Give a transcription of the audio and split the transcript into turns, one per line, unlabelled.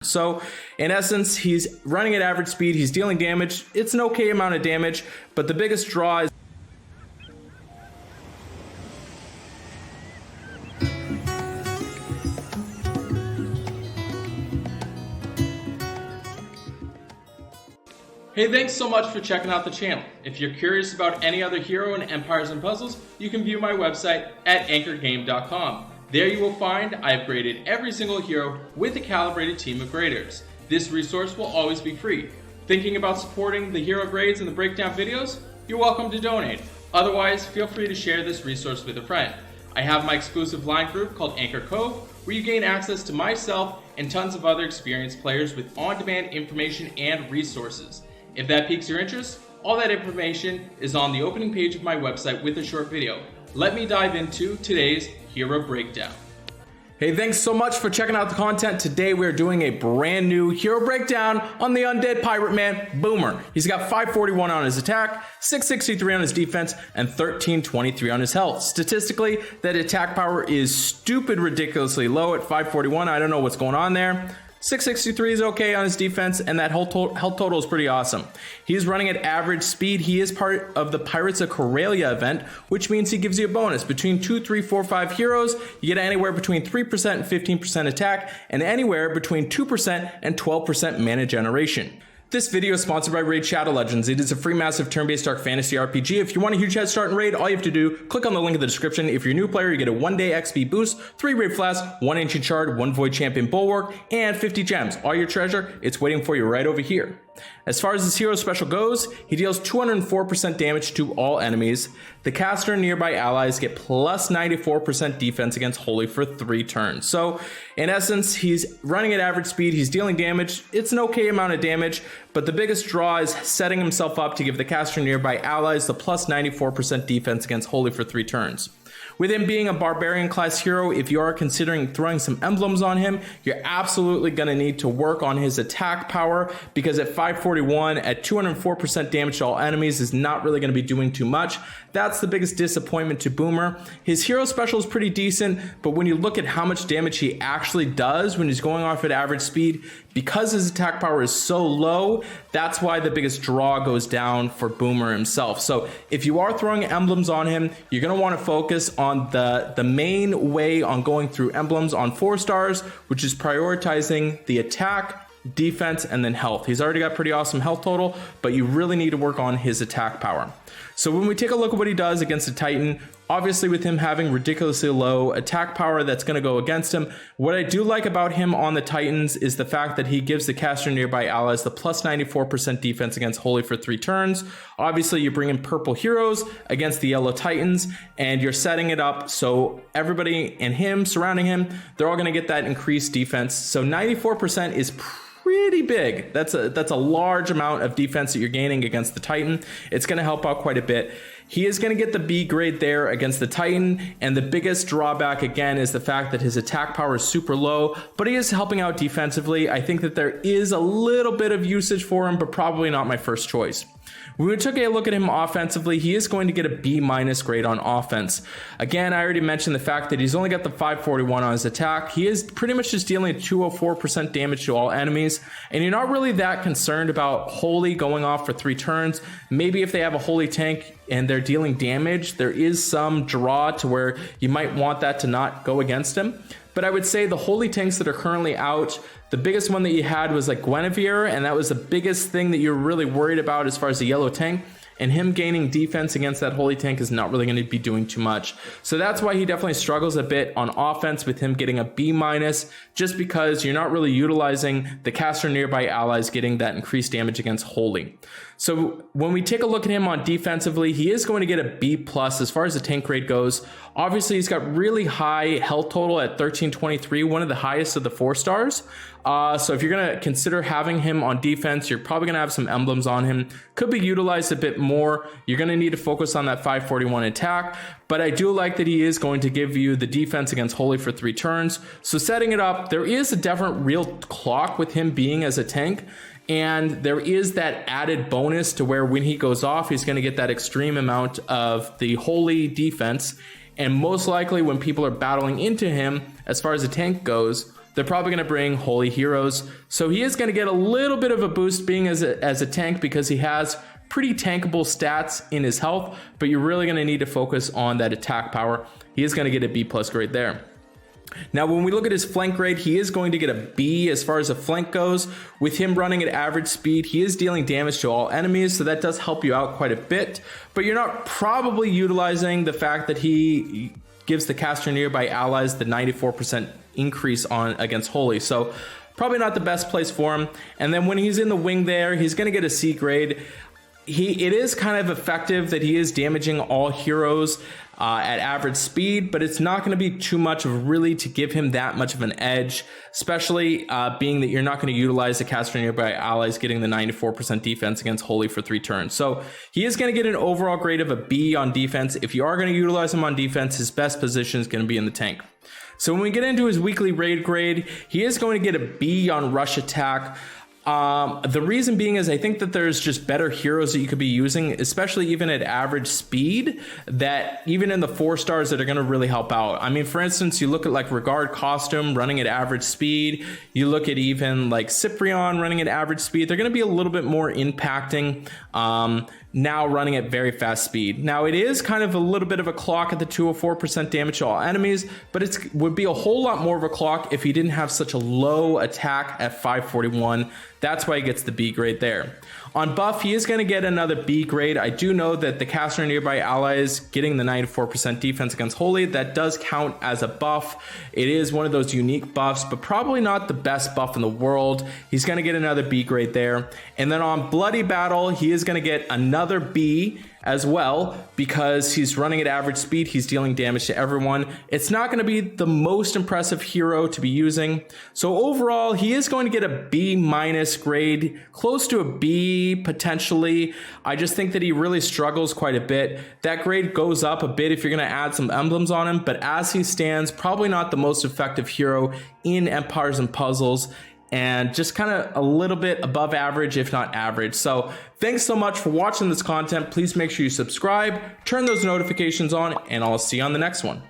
So in essence, he's running at average speed, he's dealing damage. It's an okay amount of damage, but the biggest draw is
Hey, thanks so much for checking out the channel. If you're curious about any other hero in Empires and Puzzles, you can view my website at anchorgame.com. There you will find I've graded every single hero with a calibrated team of graders. This resource will always be free. Thinking about supporting the hero grades and the breakdown videos? You're welcome to donate. Otherwise, feel free to share this resource with a friend. I have my exclusive line group called Anchor Cove, where you gain access to myself and tons of other experienced players with on-demand information and resources. If that piques your interest, all that information is on the opening page of my website with a short video. Let me dive into today's hero breakdown.
Hey, thanks so much for checking out the content. Today we're doing a brand new hero breakdown on the undead pirate man, Boomer. He's got 541 on his attack, 663 on his defense, and 1323 on his health. Statistically, that attack power is stupid ridiculously low at 541. I don't know what's going on there. 663 is okay on his defense, and that health total is pretty awesome. He's running at average speed. He is part of the Pirates of Corellia event, which means he gives you a bonus. Between 2, 3, 4, 5 heroes, you get anywhere between 3% and 15% attack, and anywhere between 2% and 12% mana generation. This video is sponsored by Raid Shadow Legends. It is a free massive turn-based dark fantasy RPG. If you want a huge head start in Raid, all you have to do, click on the link in the description. If you're a new player, you get a 1-day XP boost, 3 Raid Flasks, 1 Ancient Shard, 1 Void Champion Bulwark, and 50 gems. All your treasure, it's waiting for you right over here. As far as his hero special goes, he deals 204% damage to all enemies. The caster and nearby allies get plus 94% defense against Holy for 3 turns. So in essence, he's running at average speed, he's dealing damage. It's an okay amount of damage, but the biggest draw is setting himself up to give the caster and nearby allies the plus 94% defense against Holy for 3 turns. With him being a barbarian class hero, if you are considering throwing some emblems on him, you're absolutely going to need to work on his attack power, because at 541 at 204% damage to all enemies is not really going to be doing too much. That's the biggest disappointment to Boomer. His hero special is pretty decent, but when you look at how much damage he actually does when he's going off at average speed, because his attack power is so low, that's why the biggest draw goes down for Boomer himself. So if you are throwing emblems on him, you're going to want to focus on the main way on going through emblems on 4 stars, which is prioritizing the attack, defense, and then health. He's already got pretty awesome health total, but you really need to work on his attack power. So when we take a look at what he does against the Titan, obviously with him having ridiculously low attack power, that's going to go against him. What I do like about him on the Titans is the fact that he gives the caster nearby allies the plus 94% defense against Holy for 3 turns. Obviously you bring in purple heroes against the yellow Titans, and you're setting it up so everybody and him surrounding him, they're all going to get that increased defense. So 94% is pretty big. That's a large amount of defense that you're gaining against the Titan. It's going to help out quite a bit. He is going to get the B grade there against the Titan, and the biggest drawback again is the fact that his attack power is super low, but he is helping out defensively. I think that there is a little bit of usage for him, but probably not my first choice. When we took a look at him offensively, he is going to get a B- grade on offense. Again, I already mentioned the fact that he's only got the 541 on his attack. He is pretty much just dealing 204% damage to all enemies, and you're not really that concerned about Holy going off for 3 turns. Maybe if they have a Holy tank and they're dealing damage, there is some draw to where you might want that to not go against him. But I would say the Holy tanks that are currently out, the biggest one that you had was like Guinevere, and that was the biggest thing that you're really worried about as far as the yellow tank. And him gaining defense against that Holy tank is not really going to be doing too much. So that's why he definitely struggles a bit on offense, with him getting a B-, just because you're not really utilizing the caster nearby allies getting that increased damage against Holy. So when we take a look at him on defensively, he is going to get a B+ as far as the tank grade goes. Obviously, he's got really high health total at 1323, one of the highest of the 4 stars. So if you're going to consider having him on defense, you're probably going to have some emblems on him. Could be utilized a bit more. You're going to need to focus on that 541 attack, but I do like that he is going to give you the defense against Holy for 3 turns. So setting it up, there is a definite real clock with him being as a tank. And there is that added bonus to where when he goes off, he's going to get that extreme amount of the Holy defense. And most likely when people are battling into him, as far as the tank goes, they're probably going to bring holy heroes. So he is going to get a little bit of a boost being as a tank because he has pretty tankable stats in his health, but you're really going to need to focus on that attack power. He is going to get a B+ grade there. Now, when we look at his flank grade, he is going to get a B as far as a flank goes. With him running at average speed, he is dealing damage to all enemies, so that does help you out quite a bit. But you're not probably utilizing the fact that he gives the caster nearby allies the 94% increase on against Holy. So probably not the best place for him. And then when he's in the wing there, he's going to get a C grade. It is kind of effective that he is damaging all heroes at average speed, but it's not going to be too much of really to give him that much of an edge, especially being that you're not going to utilize the caster nearby allies getting the 94% defense against Holy for 3 turns. So he is going to get an overall grade of a B on defense. If you are going to utilize him on defense, his best position is going to be in the tank. So when we get into his weekly raid grade, he is going to get a B on rush attack. The reason being is I think that there's just better heroes that you could be using, especially even at average speed, that even in the 4 stars that are going to really help out. I mean, for instance, you look at like Regard Costume running at average speed. You look at even like Cyprian running at average speed. They're going to be a little bit more impacting now running at very fast speed. Now, it is kind of a little bit of a clock at the 204% damage to all enemies, but it would be a whole lot more of a clock if he didn't have such a low attack at 541. That's why he gets the B grade there. On buff, he is going to get another B grade. I do know that the caster nearby allies getting the 94% defense against Holy, that does count as a buff. It is one of those unique buffs, but probably not the best buff in the world. He's going to get another B grade there. And then on Bloody Battle, he is going to get another B as well because he's running at average speed. He's dealing damage to everyone. It's not going to be the most impressive hero to be using. So overall, he is going to get a B- grade, close to a B potentially. I just think that he really struggles quite a bit. That grade goes up a bit if you're going to add some emblems on him, but as he stands, probably not the most effective hero in Empires and Puzzles, and just kind of a little bit above average, if not average. So thanks so much for watching this content. Please make sure you subscribe, turn those notifications on, and I'll see you on the next one.